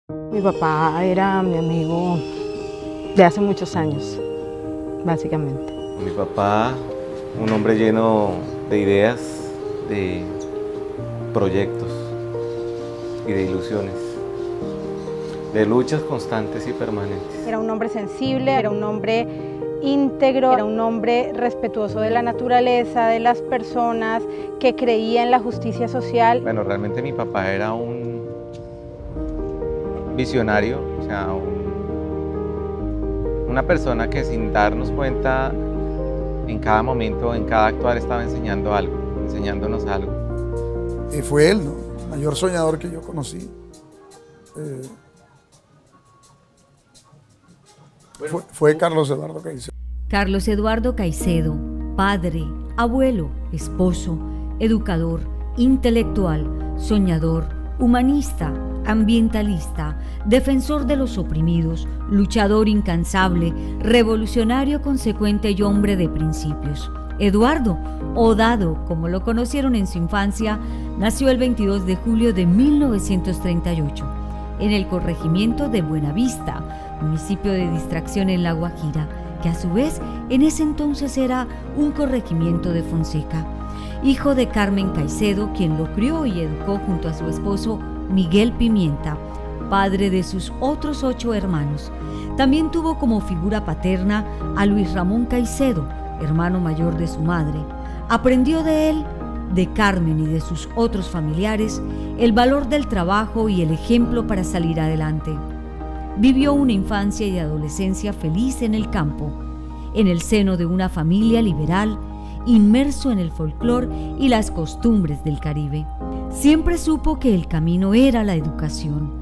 Mi papá era mi amigo de hace muchos años, básicamente. Mi papá, un hombre lleno de ideas, de proyectos y de ilusiones, de luchas constantes y permanentes. Era un hombre sensible, era un hombre íntegro, era un hombre respetuoso de la naturaleza, de las personas, que creía en la justicia social. Bueno, realmente mi papá era un visionario, o sea, una persona que sin darnos cuenta en cada momento, en cada actuar estaba enseñando algo, enseñándonos algo. Y fue él, ¿no? El mayor soñador que yo conocí. Fue Carlos Eduardo Caicedo. Carlos Eduardo Caicedo, padre, abuelo, esposo, educador, intelectual, soñador, humanista, ambientalista, defensor de los oprimidos, luchador incansable, revolucionario consecuente y hombre de principios. Eduardo, o Dado, como lo conocieron en su infancia, nació el 22 de julio de 1938, en el corregimiento de Buenavista, municipio de Distracción en La Guajira, que a su vez en ese entonces era un corregimiento de Fonseca. Hijo de Carmen Caicedo, quien lo crió y educó junto a su esposo Miguel Pimienta, padre de sus otros 8 hermanos. También tuvo como figura paterna a Luis Ramón Caicedo, hermano mayor de su madre. Aprendió de él, de Carmen y de sus otros familiares, el valor del trabajo y el ejemplo para salir adelante. Vivió una infancia y adolescencia feliz en el campo, en el seno de una familia liberal, inmerso en el folclore y las costumbres del Caribe. Siempre supo que el camino era la educación.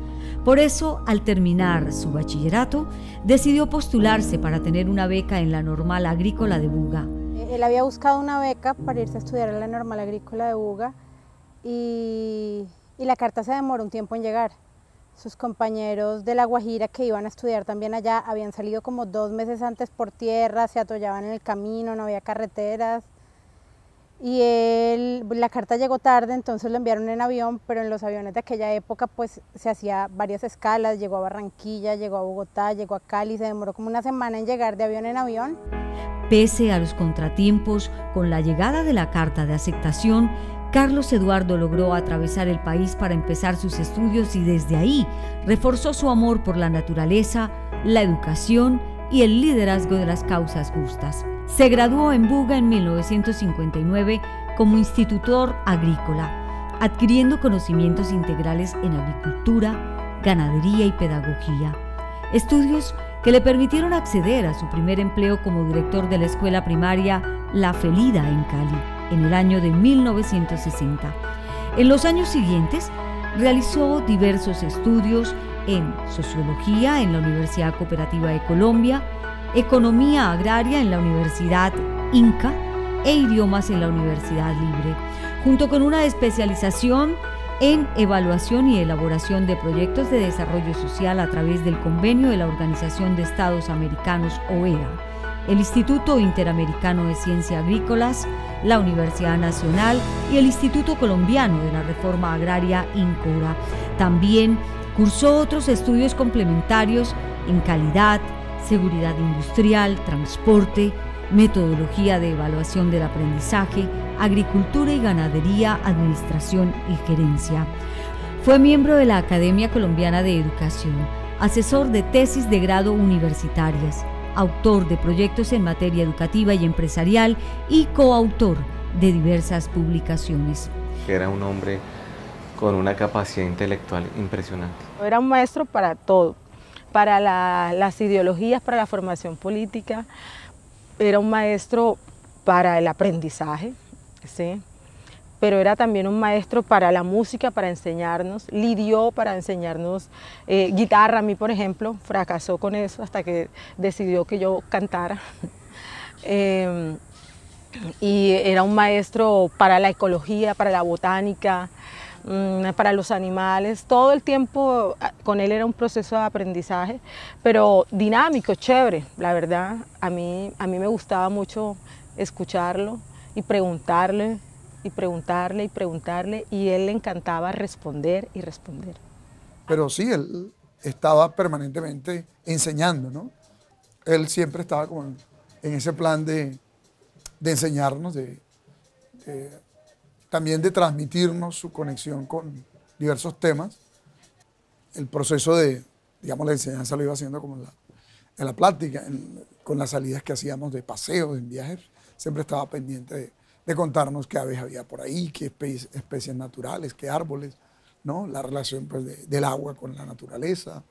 Por eso, al terminar su bachillerato, decidió postularse para tener una beca en la Normal Agrícola de Buga. Él había buscado una beca para irse a estudiar en la Normal Agrícola de Buga y la carta se demoró un tiempo en llegar. Sus compañeros de La Guajira que iban a estudiar también allá habían salido como 2 meses antes por tierra, se atollaban en el camino, no había carreteras. Y la carta llegó tarde, entonces lo enviaron en avión, pero en los aviones de aquella época pues se hacía varias escalas, llegó a Barranquilla, llegó a Bogotá, llegó a Cali, se demoró como una semana en llegar de avión en avión. Pese a los contratiempos, con la llegada de la carta de aceptación, Carlos Eduardo logró atravesar el país para empezar sus estudios y desde ahí reforzó su amor por la naturaleza, la educación y el liderazgo de las causas justas. Se graduó en Buga en 1959 como institutor agrícola, adquiriendo conocimientos integrales en agricultura, ganadería y pedagogía. Estudios que le permitieron acceder a su primer empleo como director de la escuela primaria La Felida en Cali, en el año de 1960. En los años siguientes, realizó diversos estudios en Sociología en la Universidad Cooperativa de Colombia, Economía Agraria en la Universidad Inca e Idiomas en la Universidad Libre, junto con una especialización en evaluación y elaboración de proyectos de desarrollo social a través del convenio de la Organización de Estados Americanos, OEA, el Instituto Interamericano de Ciencias Agrícolas, la Universidad Nacional y el Instituto Colombiano de la Reforma Agraria, INCORA. También cursó otros estudios complementarios en calidad, seguridad industrial, transporte, metodología de evaluación del aprendizaje, agricultura y ganadería, administración y gerencia. Fue miembro de la Academia Colombiana de Educación, asesor de tesis de grado universitarias, autor de proyectos en materia educativa y empresarial y coautor de diversas publicaciones. Era un hombre con una capacidad intelectual impresionante. Era un maestro para todo, para las ideologías, para la formación política, era un maestro para el aprendizaje, ¿sí? Pero era también un maestro para la música, para enseñarnos, lidió para enseñarnos guitarra. A mí, por ejemplo, fracasó con eso hasta que decidió que yo cantara. Y era un maestro para la ecología, para la botánica, para los animales. Todo el tiempo con él era un proceso de aprendizaje, pero dinámico, chévere. La verdad, a mí me gustaba mucho escucharlo y preguntarle, y él le encantaba responder y responder. Pero sí, él estaba permanentemente enseñando, ¿no? Él siempre estaba como en ese plan de enseñarnos, también de transmitirnos su conexión con diversos temas. El proceso de, digamos, la enseñanza lo iba haciendo como en la plática, con las salidas que hacíamos de paseos, en viajes, siempre estaba pendiente de contarnos qué aves había por ahí, qué especies naturales, qué árboles, ¿no? La relación pues, del agua con la naturaleza,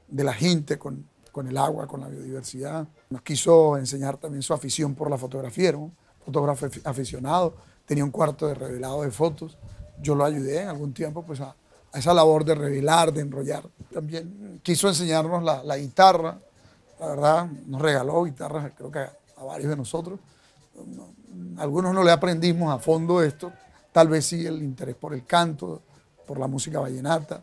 de la gente con el agua, con la biodiversidad. Nos quiso enseñar también su afición por la fotografía, era un fotógrafo aficionado, tenía un cuarto de revelado de fotos. Yo lo ayudé en algún tiempo pues, a esa labor de revelar, de enrollar. También quiso enseñarnos la guitarra, la verdad, nos regaló guitarras, creo que a varios de nosotros. Algunos no le aprendimos a fondo esto, tal vez sí el interés por el canto, por la música vallenata.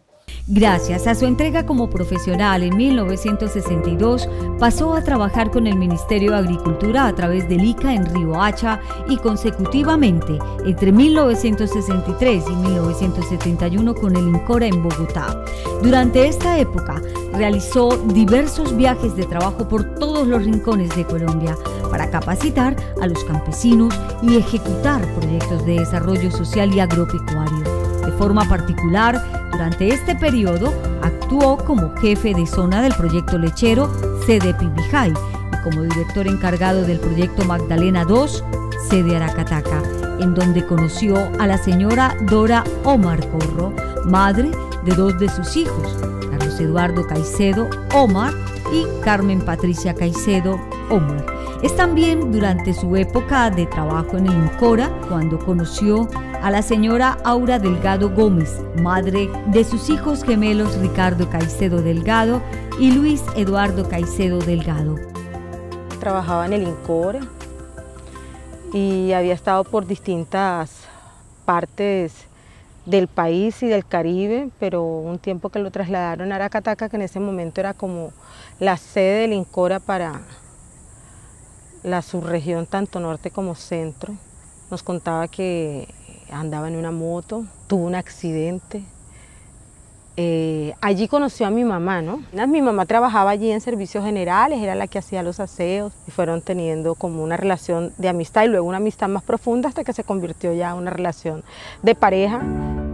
Gracias a su entrega como profesional en 1962, pasó a trabajar con el Ministerio de Agricultura a través del ICA en Riohacha y consecutivamente entre 1963 y 1971 con el INCORA en Bogotá. Durante esta época realizó diversos viajes de trabajo por todos los rincones de Colombia para capacitar a los campesinos y ejecutar proyectos de desarrollo social y agropecuario. De forma particular, durante este periodo actuó como jefe de zona del proyecto lechero sede Pibijay y como director encargado del proyecto Magdalena II, sede Aracataca, en donde conoció a la señora Dora Omar Corro, madre de dos de sus hijos, Carlos Eduardo Caicedo Omar y Carmen Patricia Caicedo Omar. Es también durante su época de trabajo en el INCORA cuando conoció a la señora Aura Delgado Gómez, madre de sus hijos gemelos Ricardo Caicedo Delgado y Luis Eduardo Caicedo Delgado. Trabajaba en el INCORA y había estado por distintas partes del país y del Caribe, pero un tiempo que lo trasladaron a Aracataca, que en ese momento era como la sede del INCORA para la subregión tanto norte como centro. Nos contaba que andaba en una moto, tuvo un accidente. Allí conoció a mi mamá, ¿no? Mi mamá trabajaba allí en servicios generales, era la que hacía los aseos y fueron teniendo como una relación de amistad y luego una amistad más profunda hasta que se convirtió ya en una relación de pareja.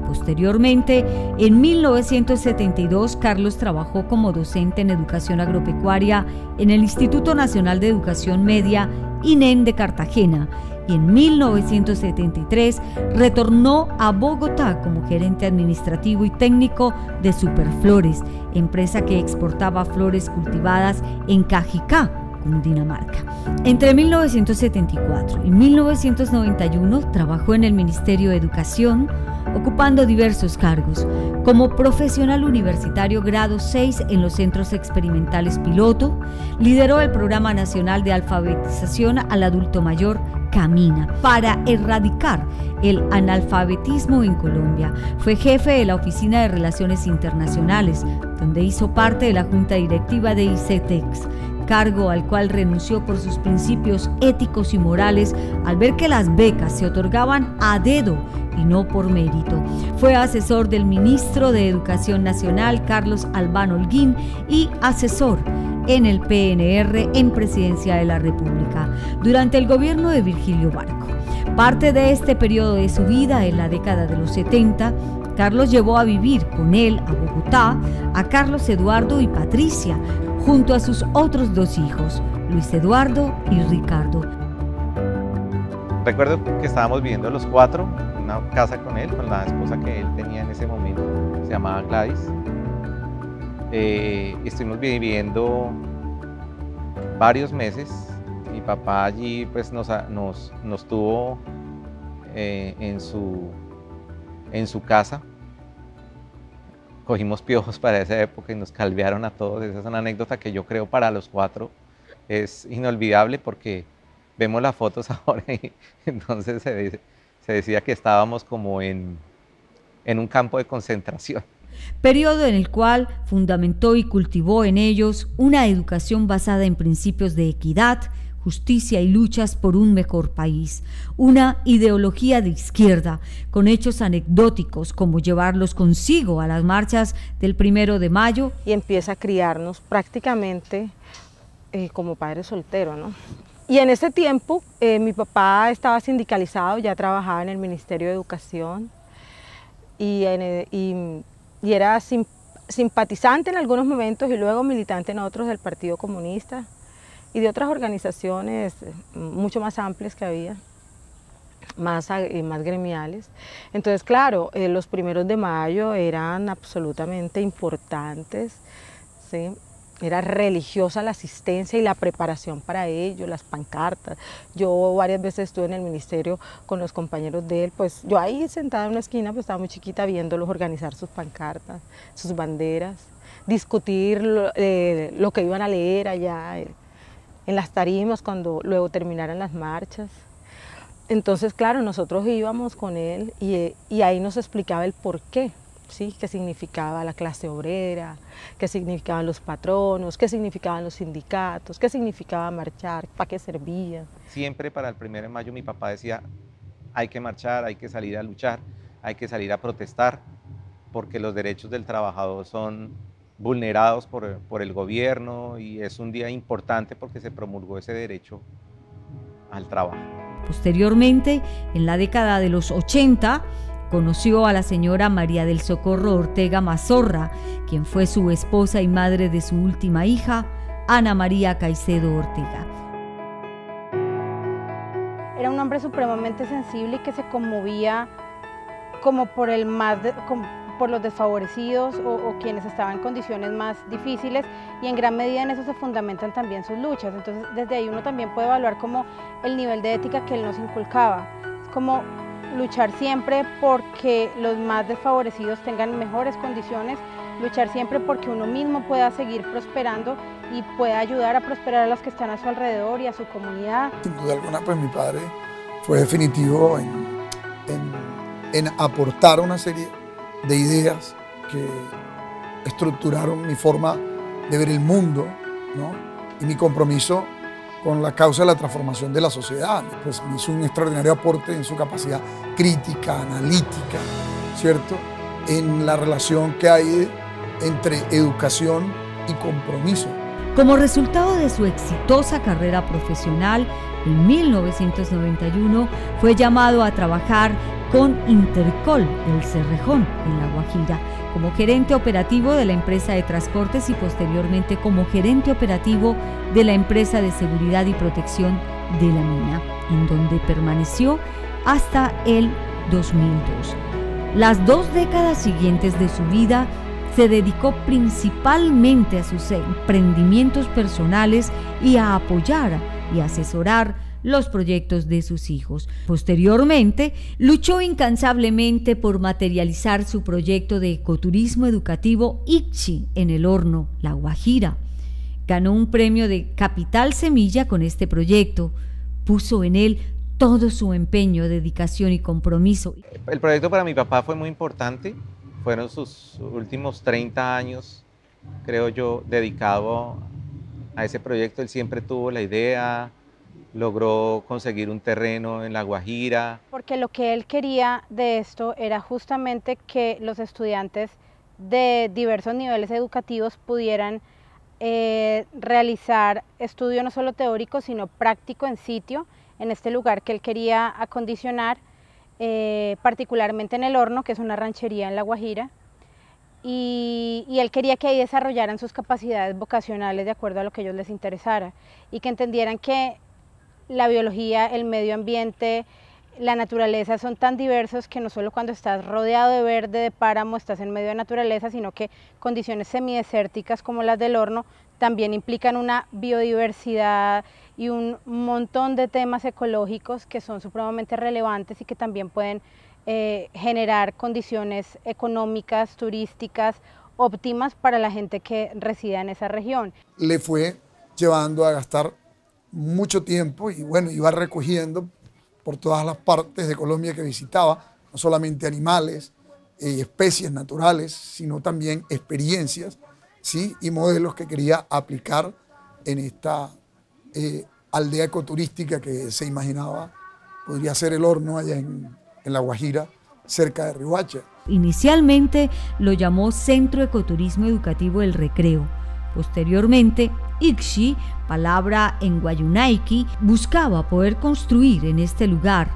Posteriormente, en 1972, Carlos trabajó como docente en educación agropecuaria en el Instituto Nacional de Educación Media, INEN de Cartagena, y en 1973 retornó a Bogotá como gerente administrativo y técnico de Superflores, empresa que exportaba flores cultivadas en Cajicá, Cundinamarca. Entre 1974 y 1991 trabajó en el Ministerio de Educación, ocupando diversos cargos. Como profesional universitario grado 6 en los centros experimentales piloto, lideró el Programa Nacional de Alfabetización al Adulto Mayor Camina para erradicar el analfabetismo en Colombia. Fue jefe de la Oficina de Relaciones Internacionales, donde hizo parte de la Junta Directiva de ICETEX, cargo al cual renunció por sus principios éticos y morales al ver que las becas se otorgaban a dedo y no por mérito. Fue asesor del ministro de Educación Nacional, Carlos Albán Holguín, y asesor en el PNR en Presidencia de la República durante el gobierno de Virgilio Barco. Parte de este periodo de su vida, en la década de los 70, Carlos llevó a vivir con él a Bogotá a Carlos Eduardo y Patricia, junto a sus otros dos hijos, Luis Eduardo y Ricardo. Recuerdo que estábamos viviendo los cuatro en una casa con él, con la esposa que él tenía en ese momento, se llamaba Gladys. Estuvimos viviendo varios meses. Mi papá allí pues nos tuvo en su casa. Cogimos piojos para esa época y nos calvearon a todos. Esa es una anécdota que yo creo para los cuatro es inolvidable porque vemos las fotos ahora y entonces se decía que estábamos como en un campo de concentración. Periodo en el cual fundamentó y cultivó en ellos una educación basada en principios de equidad, justicia y luchas por un mejor país. Una ideología de izquierda, con hechos anecdóticos como llevarlos consigo a las marchas del 1 de mayo. Y empieza a criarnos prácticamente como padre soltero, ¿no? Y en ese tiempo mi papá estaba sindicalizado, ya trabajaba en el Ministerio de Educación y era simpatizante en algunos momentos y luego militante en otros del Partido Comunista y de otras organizaciones mucho más amplias que había, más gremiales. Entonces, claro, los 1 de mayo eran absolutamente importantes, ¿sí? Era religiosa la asistencia y la preparación para ello, las pancartas. Yo varias veces estuve en el ministerio con los compañeros de él, pues yo ahí sentada en una esquina, pues estaba muy chiquita viéndolos organizar sus pancartas, sus banderas, discutir lo que iban a leer allá en las tarimas cuando luego terminaran las marchas. Entonces, claro, nosotros íbamos con él y ahí nos explicaba el porqué. ¿Sí? ¿Qué significaba la clase obrera? ¿Qué significaban los patronos? ¿Qué significaban los sindicatos? ¿Qué significaba marchar? ¿Para qué servía? Siempre para el 1 de mayo mi papá decía, hay que marchar, hay que salir a luchar, hay que salir a protestar, porque los derechos del trabajador son vulnerados por el gobierno y es un día importante porque se promulgó ese derecho al trabajo. Posteriormente, en la década de los 80, conoció a la señora María del Socorro Ortega Mazorra, quien fue su esposa y madre de su última hija, Ana María Caicedo Ortega. Era un hombre supremamente sensible y que se conmovía como por los desfavorecidos o quienes estaban en condiciones más difíciles, y en gran medida en eso se fundamentan también sus luchas. Entonces desde ahí uno también puede evaluar como el nivel de ética que él nos inculcaba. Es como luchar siempre porque los más desfavorecidos tengan mejores condiciones, luchar siempre porque uno mismo pueda seguir prosperando y pueda ayudar a prosperar a los que están a su alrededor y a su comunidad. Sin duda alguna, pues mi padre fue definitivo en aportar una serie de ideas que estructuraron mi forma de ver el mundo, ¿no? Y mi compromiso con la causa de la transformación de la sociedad. Pues me hizo un extraordinario aporte en su capacidad crítica, analítica, ¿cierto? En la relación que hay entre educación y compromiso. Como resultado de su exitosa carrera profesional, en 1991 fue llamado a trabajar con Intercol del Cerrejón, en La Guajira, como gerente operativo de la empresa de transportes y posteriormente como gerente operativo de la empresa de seguridad y protección de la mina, en donde permaneció hasta el 2002. Las 2 décadas siguientes de su vida se dedicó principalmente a sus emprendimientos personales y a apoyar y asesorar los proyectos de sus hijos. Posteriormente, luchó incansablemente por materializar su proyecto de ecoturismo educativo ICCHI en El Horno, La Guajira. Ganó un premio de Capital Semilla con este proyecto. Puso en él todo su empeño, dedicación y compromiso. El proyecto para mi papá fue muy importante. Fueron sus últimos 30 años, creo yo, dedicado a ese proyecto. Él siempre tuvo la idea, logró conseguir un terreno en La Guajira. Porque lo que él quería de esto era justamente que los estudiantes de diversos niveles educativos pudieran realizar estudio no solo teórico, sino práctico en sitio, en este lugar que él quería acondicionar, particularmente en El Horno, que es una ranchería en La Guajira, y él quería que ahí desarrollaran sus capacidades vocacionales de acuerdo a lo que a ellos les interesara, y que entendieran que la biología, el medio ambiente, la naturaleza son tan diversos que no solo cuando estás rodeado de verde, de páramo, estás en medio de naturaleza, sino que condiciones semidesérticas como las del Horno también implican una biodiversidad y un montón de temas ecológicos que son supremamente relevantes y que también pueden generar condiciones económicas, turísticas óptimas para la gente que resida en esa región. Le fue llevando a gastar mucho tiempo y bueno, iba recogiendo por todas las partes de Colombia que visitaba, no solamente animales y especies naturales, sino también experiencias, ¿sí? Y modelos que quería aplicar en esta aldea ecoturística que se imaginaba podría ser el horno allá en La Guajira, cerca de Riohacha. Inicialmente lo llamó Centro Ecoturismo Educativo El Recreo. Posteriormente, Ixchi, palabra en guayunaiki, buscaba poder construir en este lugar,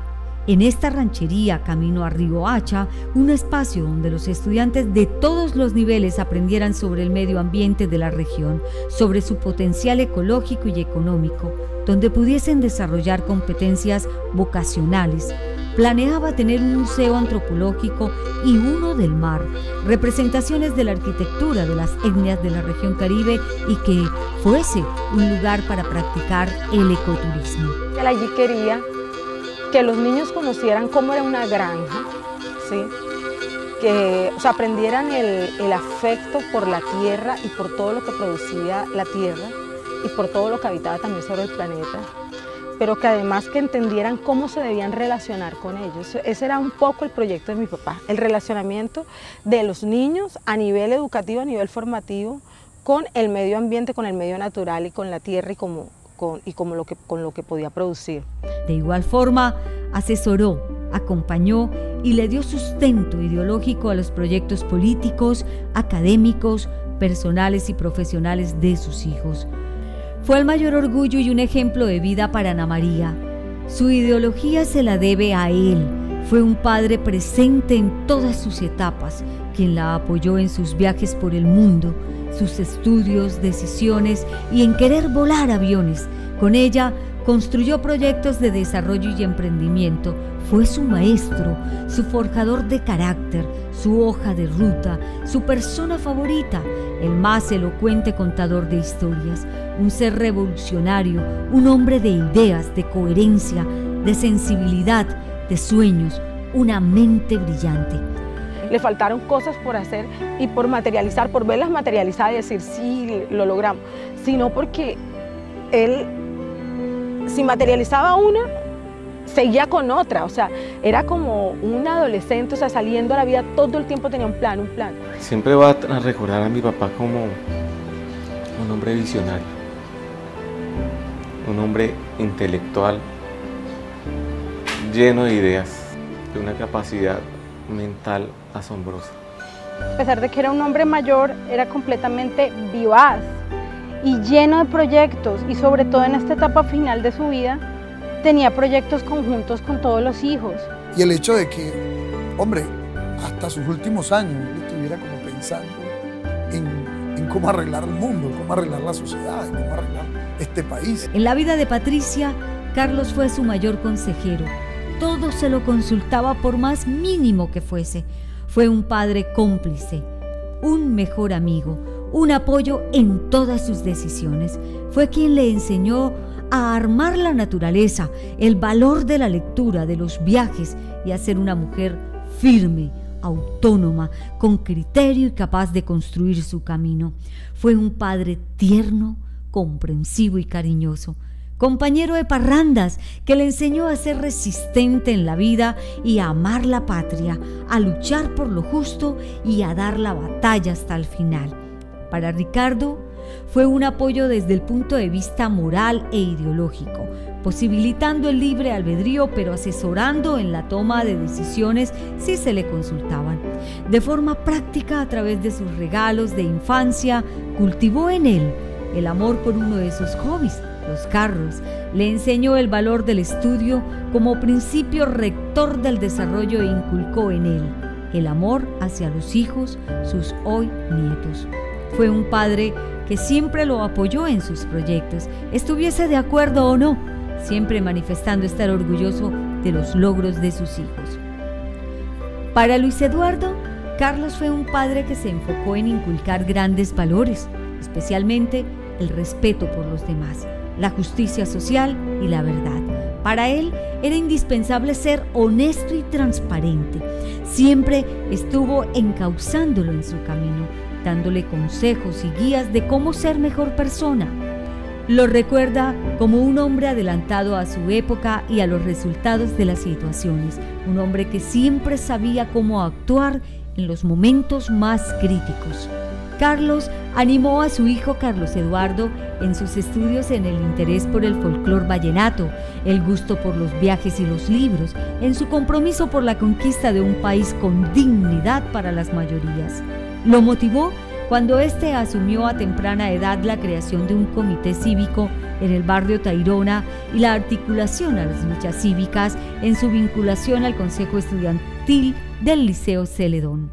en esta ranchería camino a Riohacha, un espacio donde los estudiantes de todos los niveles aprendieran sobre el medio ambiente de la región, sobre su potencial ecológico y económico, donde pudiesen desarrollar competencias vocacionales. Planeaba tener un museo antropológico y uno del mar, representaciones de la arquitectura de las etnias de la región Caribe y que fuese un lugar para practicar el ecoturismo. Él allí quería que los niños conocieran cómo era una granja, ¿sí? Que aprendieran el afecto por la tierra y por todo lo que producía la tierra y por todo lo que habitaba también sobre el planeta, pero que además que entendieran cómo se debían relacionar con ellos. Ese era un poco el proyecto de mi papá, el relacionamiento de los niños a nivel educativo, a nivel formativo, con el medio ambiente, con el medio natural y con la tierra y con lo que podía producir. De igual forma, asesoró, acompañó y le dio sustento ideológico a los proyectos políticos, académicos, personales y profesionales de sus hijos. Fue el mayor orgullo y un ejemplo de vida para Ana María. Su ideología se la debe a él. Fue un padre presente en todas sus etapas, quien la apoyó en sus viajes por el mundo, sus estudios, decisiones y en querer volar aviones. Con ella construyó proyectos de desarrollo y emprendimiento. Fue su maestro, su forjador de carácter, su hoja de ruta, su persona favorita, el más elocuente contador de historias, un ser revolucionario, un hombre de ideas, de coherencia, de sensibilidad, de sueños, una mente brillante. Le faltaron cosas por hacer y por materializar, por verlas materializadas y decir sí, lo logramos, sino porque él, si materializaba una, seguía con otra, o sea, era como un adolescente, o sea, saliendo a la vida todo el tiempo tenía un plan. Siempre voy a recordar a mi papá como un hombre visionario, un hombre intelectual, lleno de ideas, de una capacidad mental asombrosa. A pesar de que era un hombre mayor, era completamente vivaz y lleno de proyectos, y sobre todo en esta etapa final de su vida, tenía proyectos conjuntos con todos los hijos. Y el hecho de que, hombre, hasta sus últimos años él estuviera como pensando en cómo arreglar el mundo, cómo arreglar la sociedad, cómo arreglar este país. En la vida de Patricia, Carlos fue su mayor consejero. Todo se lo consultaba por más mínimo que fuese. Fue un padre cómplice, un mejor amigo, un apoyo en todas sus decisiones. Fue quien le enseñó a armar la naturaleza, el valor de la lectura, de los viajes y a ser una mujer firme, autónoma, con criterio y capaz de construir su camino. Fue un padre tierno, comprensivo y cariñoso, compañero de parrandas que le enseñó a ser resistente en la vida y a amar la patria, a luchar por lo justo y a dar la batalla hasta el final. Para Ricardo, fue un apoyo desde el punto de vista moral e ideológico, posibilitando el libre albedrío, pero asesorando en la toma de decisiones si se le consultaban. De forma práctica, a través de sus regalos de infancia, cultivó en él el amor por uno de sus hobbies, los carros. Le enseñó el valor del estudio como principio rector del desarrollo e inculcó en él el amor hacia los hijos, sus hoy nietos. Fue un padre que siempre lo apoyó en sus proyectos, estuviese de acuerdo o no, siempre manifestando estar orgulloso de los logros de sus hijos. Para Luis Eduardo, Carlos fue un padre que se enfocó en inculcar grandes valores, especialmente el respeto por los demás, la justicia social y la verdad. Para él era indispensable ser honesto y transparente. Siempre estuvo encauzándolo en su camino, dándole consejos y guías de cómo ser mejor persona. Lo recuerda como un hombre adelantado a su época y a los resultados de las situaciones, un hombre que siempre sabía cómo actuar en los momentos más críticos. Carlos Animó a su hijo Carlos Eduardo en sus estudios en el interés por el folclor vallenato, el gusto por los viajes y los libros, en su compromiso por la conquista de un país con dignidad para las mayorías. Lo motivó cuando éste asumió a temprana edad la creación de un comité cívico en el barrio Tayrona y la articulación a las luchas cívicas en su vinculación al Consejo Estudiantil del Liceo Celedón.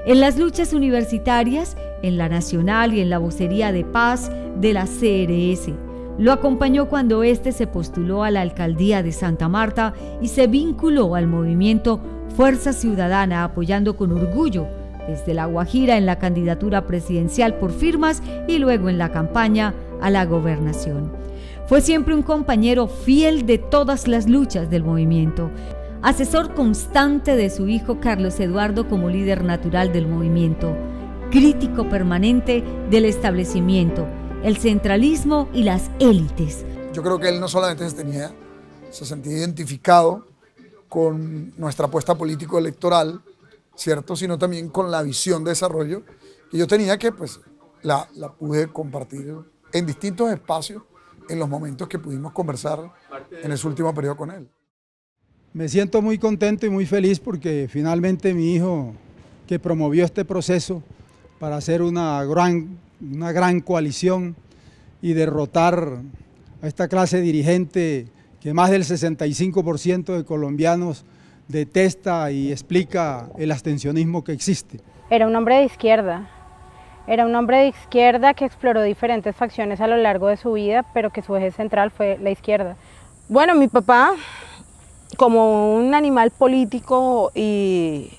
En las luchas universitarias, en la Nacional y en la vocería de paz de la CRS. Lo acompañó cuando éste se postuló a la alcaldía de Santa Marta y se vinculó al movimiento Fuerza Ciudadana, apoyando con orgullo desde La Guajira en la candidatura presidencial por firmas y luego en la campaña a la gobernación. Fue siempre un compañero fiel de todas las luchas del movimiento, asesor constante de su hijo Carlos Eduardo como líder natural del movimiento, crítico permanente del establecimiento, el centralismo y las élites. Yo creo que él no solamente se sentía identificado con nuestra apuesta político-electoral, ¿cierto?, sino también con la visión de desarrollo que yo tenía, que pues la pude compartir en distintos espacios en los momentos que pudimos conversar en ese último periodo con él. Me siento muy contento y muy feliz porque finalmente mi hijo, que promovió este proceso para hacer una gran coalición y derrotar a esta clase dirigente que más del 65% de colombianos detesta y explica el abstencionismo que existe. Era un hombre de izquierda. Era un hombre de izquierda que exploró diferentes facciones a lo largo de su vida, pero que su eje central fue la izquierda. Bueno, mi papá, como un animal político y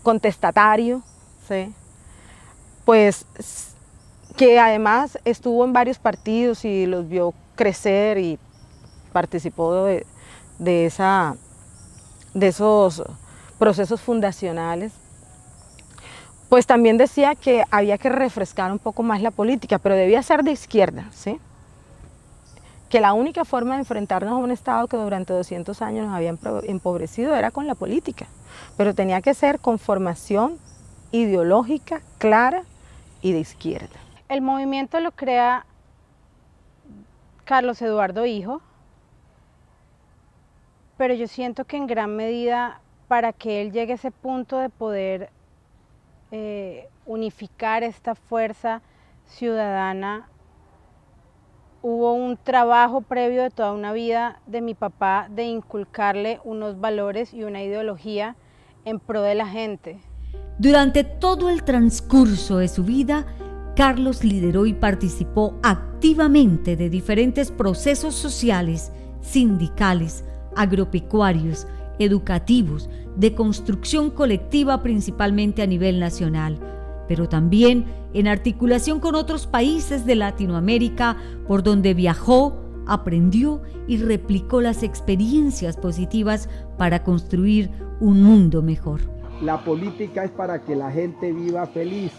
contestatario, ¿sí?, pues que además estuvo en varios partidos y los vio crecer y participó de esos procesos fundacionales, pues también decía que había que refrescar un poco más la política, pero debía ser de izquierda, ¿sí? Que la única forma de enfrentarnos a un Estado que durante 200 años nos había empobrecido era con la política, pero tenía que ser con formación ideológica clara y de izquierda. El movimiento lo crea Carlos Eduardo hijo, pero yo siento que en gran medida para que él llegue a ese punto de poder unificar esta fuerza ciudadana, hubo un trabajo previo de toda una vida de mi papá de inculcarle unos valores y una ideología en pro de la gente. Durante todo el transcurso de su vida, Carlos lideró y participó activamente de diferentes procesos sociales, sindicales, agropecuarios, educativos, de construcción colectiva principalmente a nivel nacional, pero también en articulación con otros países de Latinoamérica, por donde viajó, aprendió y replicó las experiencias positivas para construir un mundo mejor. La política es para que la gente viva feliz.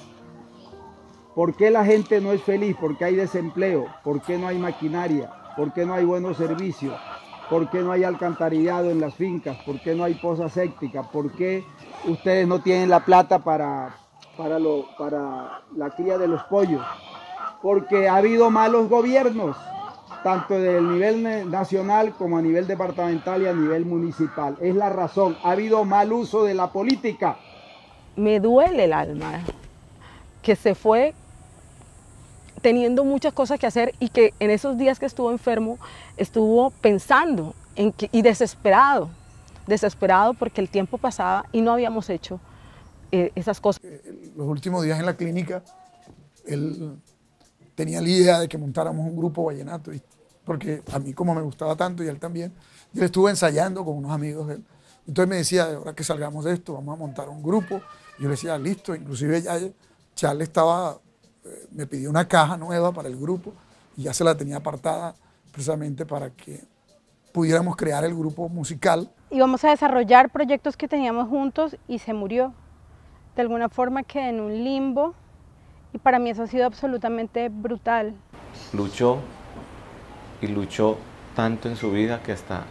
¿Por qué la gente no es feliz? Porque hay desempleo, ¿por qué no hay maquinaria? ¿Por qué no hay buenos servicios? ¿Por qué no hay alcantarillado en las fincas? ¿Por qué no hay pozas sépticas? ¿Por qué ustedes no tienen la plata para la cría de los pollos? Porque ha habido malos gobiernos, tanto del nivel nacional como a nivel departamental y a nivel municipal. Es la razón, ha habido mal uso de la política. Me duele el alma que se fue teniendo muchas cosas que hacer y que en esos días que estuvo enfermo estuvo pensando y desesperado porque el tiempo pasaba y no habíamos hecho esas cosas. Los últimos días en la clínica, él tenía la idea de que montáramos un grupo vallenato, porque a mí como me gustaba tanto y a él también, yo estuve ensayando con unos amigos de él. Entonces me decía, ahora que salgamos de esto, vamos a montar un grupo. Yo le decía, listo, inclusive ya Charles me pidió una caja nueva para el grupo y ya se la tenía apartada precisamente para que pudiéramos crear el grupo musical. Íbamos a desarrollar proyectos que teníamos juntos y se murió. De alguna forma quedé en un limbo y para mí eso ha sido absolutamente brutal. Luchó y luchó tanto en su vida que hasta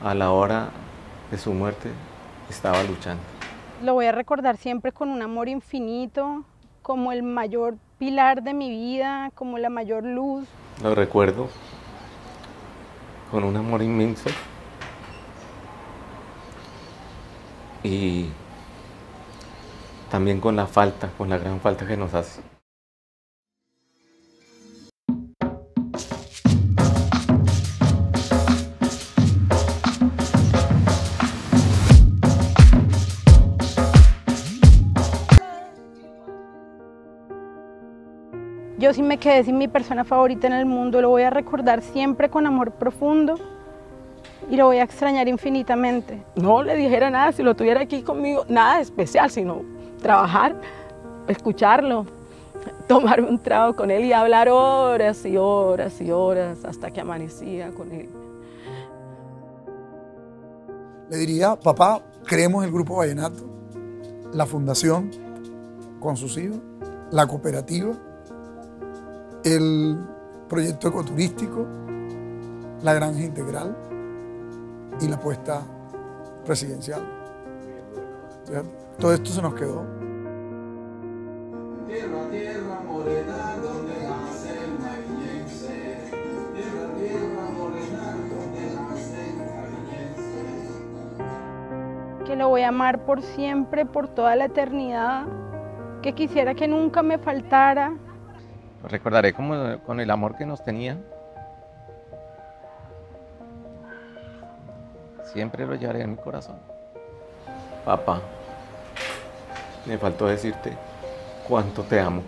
a la hora de su muerte estaba luchando. Lo voy a recordar siempre con un amor infinito, como el mayor pilar de mi vida, como la mayor luz. Lo recuerdo con un amor inmenso y también con la gran falta que nos hace. Yo sí me quedé sin mi persona favorita en el mundo, lo voy a recordar siempre con amor profundo y lo voy a extrañar infinitamente. No le dijera nada si lo tuviera aquí conmigo, nada especial, sino trabajar, escucharlo, tomar un trago con él y hablar horas y horas y horas hasta que amanecía con él. Le diría, papá, creemos el Grupo Vallenato, la fundación con sus hijos, la cooperativa, el proyecto ecoturístico, la granja integral y la apuesta presidencial. Todo esto se nos quedó. Tierra, tierra morena, donde nace el nariñense. Tierra, tierra morena, donde nace el nariñense. Que lo voy a amar por siempre, por toda la eternidad, que quisiera que nunca me faltara. Lo recordaré como con el amor que nos tenía. Siempre lo llevaré en mi corazón. Papá, me faltó decirte cuánto te amo.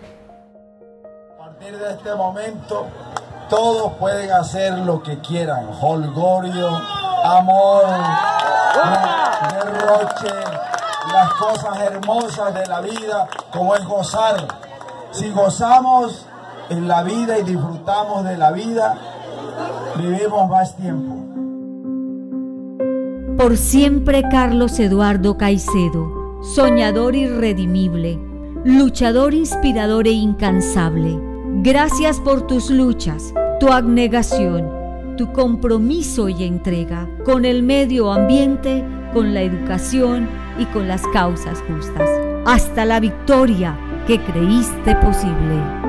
A partir de este momento, todos pueden hacer lo que quieran. Holgorio, amor, derroche, las cosas hermosas de la vida, como es gozar. Si gozamos en la vida y disfrutamos de la vida, vivimos más tiempo. Por siempre Carlos Eduardo Caicedo, soñador irredimible, luchador inspirador e incansable. Gracias por tus luchas, tu abnegación, tu compromiso y entrega con el medio ambiente, con la educación y con las causas justas. Hasta la victoria que creíste posible.